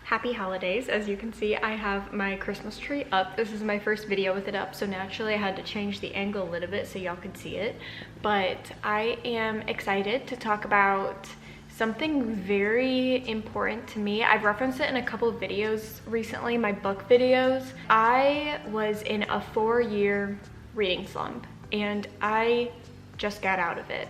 Happy holidays. As you can see, I have my Christmas tree up. This is my first video with it up, so naturally I had to change the angle a little bit so y'all could see it. But I am excited to talk about something very important to me. I've referenced it in a couple of videos recently, my book videos. I was in a 4-year reading slump and I just got out of it.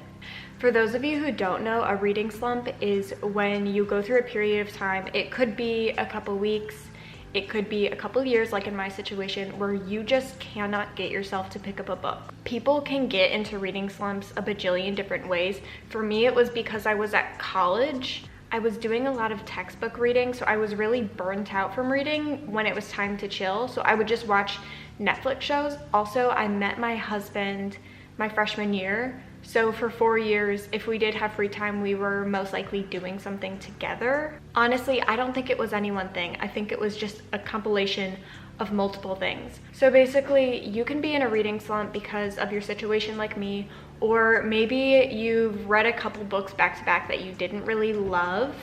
For those of you who don't know, a reading slump is when you go through a period of time. It could be a couple weeks, it could be a couple years, like in my situation, where you just cannot get yourself to pick up a book. People can get into reading slumps a bajillion different ways. For me, it was because I was at college. I was doing a lot of textbook reading, so I was really burnt out from reading when it was time to chill. So I would just watch Netflix shows. Also, I met my husband my freshman year. So for 4 years, if we did have free time, we were most likely doing something together. Honestly, I don't think it was any one thing. I think it was just a compilation of multiple things. So basically, you can be in a reading slump because of your situation like me, or maybe you've read a couple books back to back that you didn't really love.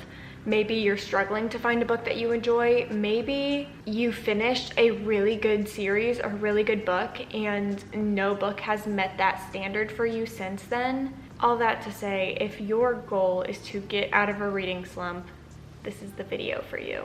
Maybe you're struggling to find a book that you enjoy. Maybe you finished a really good series, a really good book, and no book has met that standard for you since then. All that to say, if your goal is to get out of a reading slump, this is the video for you.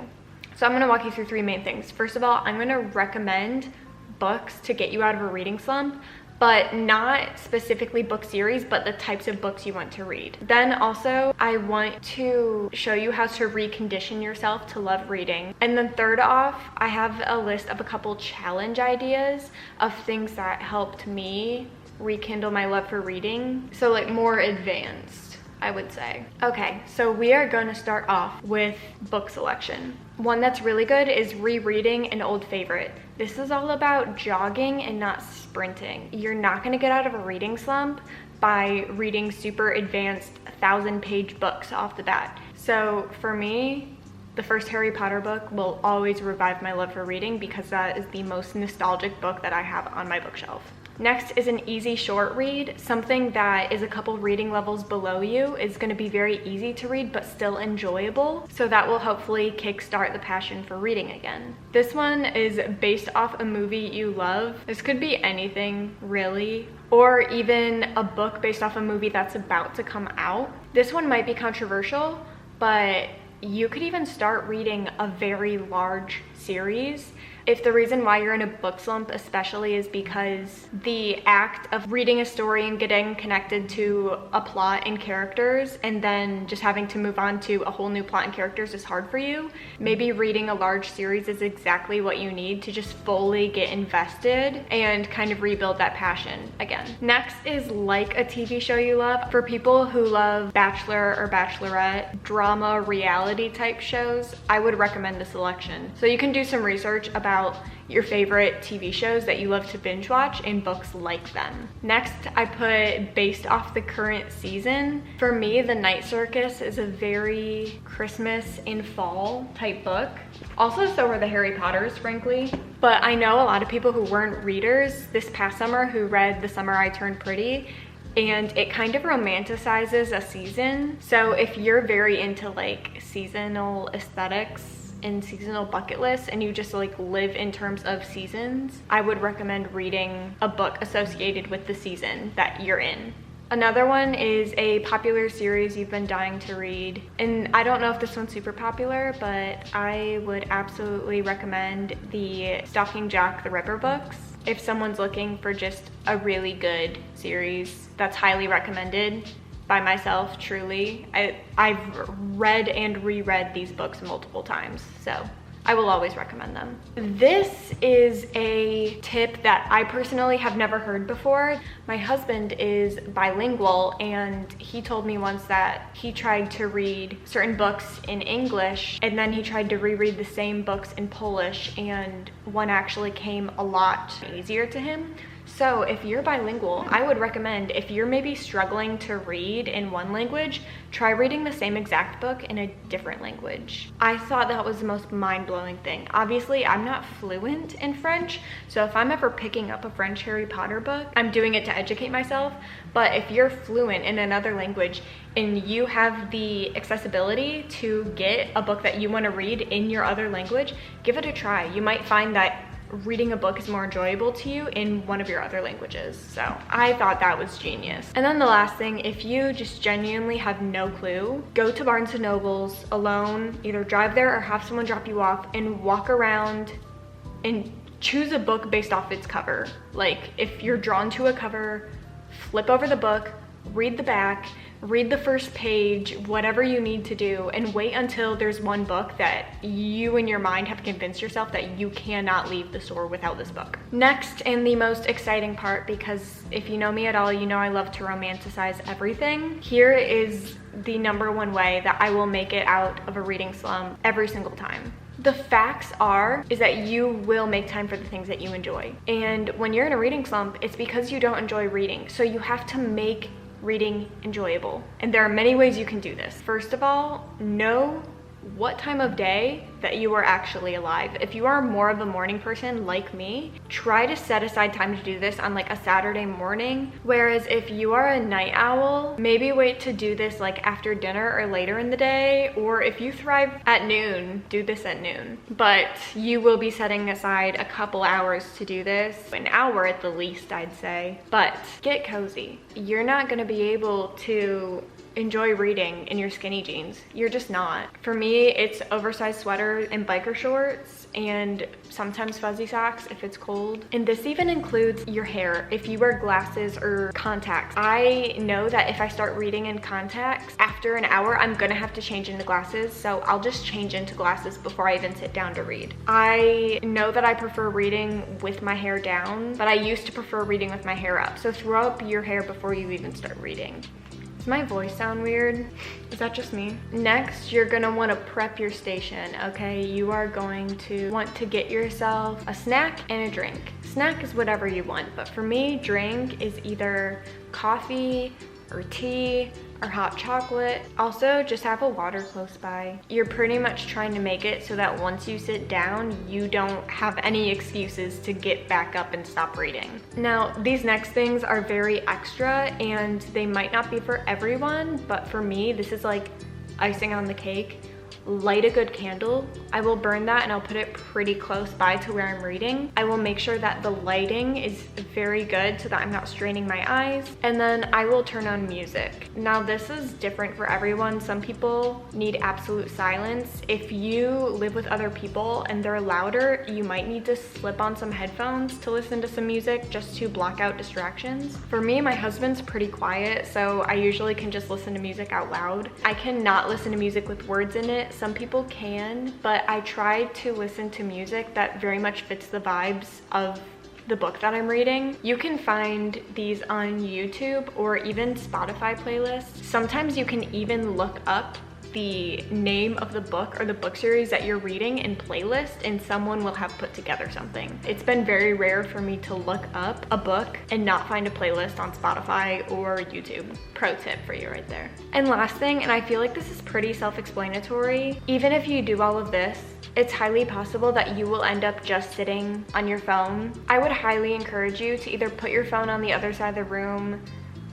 So I'm gonna walk you through 3 main things. First of all, I'm gonna recommend books to get you out of a reading slump, but not specifically book series, but the types of books you want to read. Then also, I want to show you how to recondition yourself to love reading. And then third off, I have a list of a couple challenge ideas of things that helped me rekindle my love for reading. So like more advanced, I would say. Okay, so we are gonna start off with book selection. One that's really good is rereading an old favorite. This is all about jogging and not sprinting. You're not gonna get out of a reading slump by reading super advanced 1,000-page books off the bat. So for me, the first Harry Potter book will always revive my love for reading because that is the most nostalgic book that I have on my bookshelf. Next is an easy short read, something that is a couple reading levels below you. Is going to be very easy to read but still enjoyable, so that will hopefully kickstart the passion for reading again. This one is based off a movie you love. This could be anything really, or even a book based off a movie that's about to come out. This one might be controversial, but you could even start reading a very large series. If the reason why you're in a book slump especially is because the act of reading a story and getting connected to a plot and characters and then just having to move on to a whole new plot and characters is hard for you, maybe reading a large series is exactly what you need to just fully get invested and kind of rebuild that passion again. Next is like a TV show you love. For people who love Bachelor or Bachelorette, drama, reality type shows, I would recommend this selection. So you can do some research about your favorite TV shows that you love to binge watch and books like them. Next, I put based off the current season. For me, The Night Circus is a very Christmas and fall type book. Also, so were the Harry Potters, frankly. But I know a lot of people who weren't readers this past summer who read The Summer I Turned Pretty, and it kind of romanticizes a season. So if you're very into like seasonal aesthetics and seasonal bucket lists and you just like live in terms of seasons, I would recommend reading a book associated with the season that you're in. Another one is a popular series you've been dying to read, and I don't know if this one's super popular, but I would absolutely recommend the Stalking Jack the Ripper books. If someone's looking for just a really good series that's highly recommended by myself, truly. I've read and reread these books multiple times, so I will always recommend them. This is a tip that I personally have never heard before. My husband is bilingual, and he told me once that he tried to read certain books in English and then he tried to reread the same books in Polish, and one actually came a lot easier to him. So if you're bilingual, I would recommend, if you're maybe struggling to read in one language, try reading the same exact book in a different language. I thought that was the most mind-blowing thing. Obviously, I'm not fluent in French, so if I'm ever picking up a French Harry Potter book, I'm doing it to educate myself. But if you're fluent in another language and you have the accessibility to get a book that you want to read in your other language, give it a try. You might find that reading a book is more enjoyable to you in one of your other languages. So I thought that was genius. And then the last thing, if you just genuinely have no clue, go to Barnes and Nobles alone, either drive there or have someone drop you off, and walk around and choose a book based off its cover. Like, if you're drawn to a cover, flip over the book, read the back, read the first page, whatever you need to do, and wait until there's one book that you in your mind have convinced yourself that you cannot leave the store without this book. Next, and the most exciting part, because if you know me at all, you know I love to romanticize everything. Here is the #1 way that I will make it out of a reading slump every single time. The facts is that you will make time for the things that you enjoy. And when you're in a reading slump, it's because you don't enjoy reading. So you have to make reading enjoyable. And there are many ways you can do this. First of all, know what time of day that you are actually alive. If you are more of a morning person like me, try to set aside time to do this on like a Saturday morning. Whereas if you are a night owl, maybe wait to do this like after dinner or later in the day. Or if you thrive at noon, do this at noon. But you will be setting aside a couple hours to do this, an hour at the least, I'd say. But get cozy. You're not gonna be able to enjoy reading in your skinny jeans. You're just not. For me, it's oversized sweaters and biker shorts, and sometimes fuzzy socks if it's cold. And this even includes your hair. If you wear glasses or contacts, I know that if I start reading in contacts, after an hour, I'm gonna have to change into glasses. So I'll just change into glasses before I even sit down to read. I know that I prefer reading with my hair down, but I used to prefer reading with my hair up. So throw up your hair before you even start reading. Does my voice sound weird? Is that just me? Next, you're gonna wanna prep your station, okay? You are going to want to get yourself a snack and a drink. Snack is whatever you want, but for me, drink is either coffee or tea or hot chocolate. Also, just have a water close by. You're pretty much trying to make it so that once you sit down, you don't have any excuses to get back up and stop reading. Now, these next things are very extra and they might not be for everyone, but for me, this is like icing on the cake. Light a good candle. I will burn that and I'll put it pretty close by to where I'm reading. I will make sure that the lighting is very good so that I'm not straining my eyes. And then I will turn on music. Now this is different for everyone. Some people need absolute silence. If you live with other people and they're louder, you might need to slip on some headphones to listen to some music just to block out distractions. For me, my husband's pretty quiet, so I usually can just listen to music out loud. I cannot listen to music with words in it. Some people can, but I try to listen to music that very much fits the vibes of the book that I'm reading. You can find these on YouTube or even Spotify playlists. Sometimes you can even look up the name of the book or the book series that you're reading in playlist, and someone will have put together something. It's been very rare for me to look up a book and not find a playlist on Spotify or YouTube. Pro tip for you right there. And last thing, and I feel like this is pretty self-explanatory, even if you do all of this, it's highly possible that you will end up just sitting on your phone. I would highly encourage you to either put your phone on the other side of the room,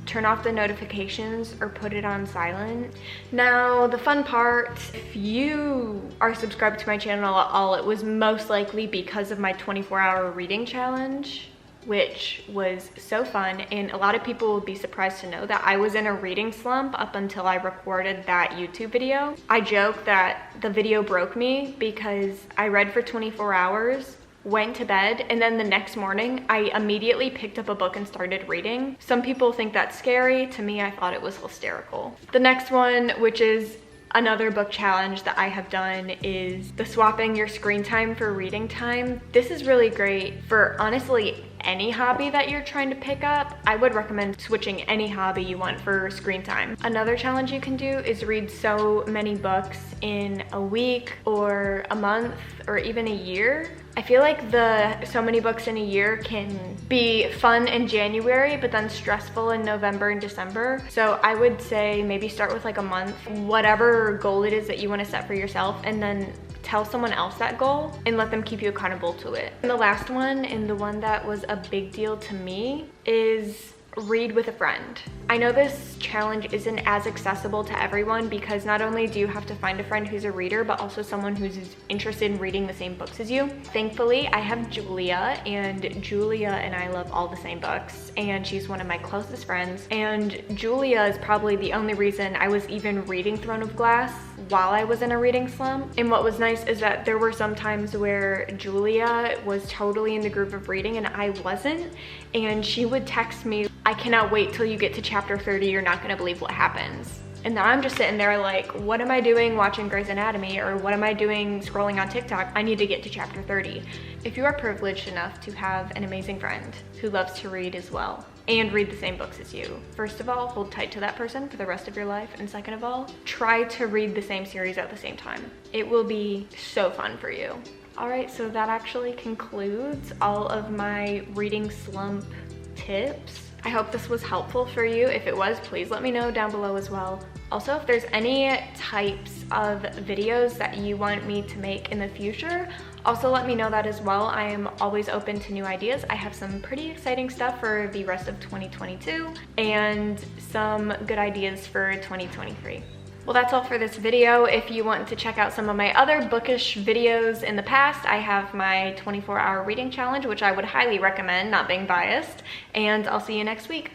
turn off the notifications, or put it on silent. Now, the fun part, if you are subscribed to my channel at all, it was most likely because of my 24-hour reading challenge, which was so fun. And a lot of people will be surprised to know that I was in a reading slump up until I recorded that YouTube video. I joke that the video broke me because I read for 24 hours, went to bed, and then the next morning I immediately picked up a book and started reading. Some people think that's scary. To me, I thought it was hysterical. The next one, which is another book challenge that I have done, is the swapping your screen time for reading time. This is really great for honestly any hobby that you're trying to pick up, I would recommend switching any hobby you want for screen time. Another challenge you can do is read so many books in a week or a month or even a year. I feel like the so many books in a year can be fun in January, but then stressful in November and December. So I would say maybe start with like a month, whatever goal it is that you want to set for yourself, and then tell someone else that goal and let them keep you accountable to it. And the last one, and the one that was a big deal to me, is read with a friend. I know this challenge isn't as accessible to everyone because not only do you have to find a friend who's a reader, but also someone who's interested in reading the same books as you. Thankfully, I have Julia, and Julia and I love all the same books, and she's one of my closest friends. And Julia is probably the only reason I was even reading Throne of Glass while I was in a reading slump. And what was nice is that there were some times where Julia was totally in the groove of reading and I wasn't, and she would text me, "I cannot wait till you get to chapter 30, you're not gonna believe what happens." And now I'm just sitting there like, what am I doing watching Grey's Anatomy, or what am I doing scrolling on TikTok? I need to get to chapter 30. If you are privileged enough to have an amazing friend who loves to read as well and read the same books as you, first of all, hold tight to that person for the rest of your life. And second of all, try to read the same series at the same time. It will be so fun for you. All right, so that actually concludes all of my reading slump tips. I hope this was helpful for you. If it was, please let me know down below as well. Also, if there's any types of videos that you want me to make in the future, also let me know that as well. I am always open to new ideas. I have some pretty exciting stuff for the rest of 2022 and some good ideas for 2023. Well, that's all for this video. If you want to check out some of my other bookish videos in the past, I have my 24-hour reading challenge, which I would highly recommend, not being biased, and I'll see you next week.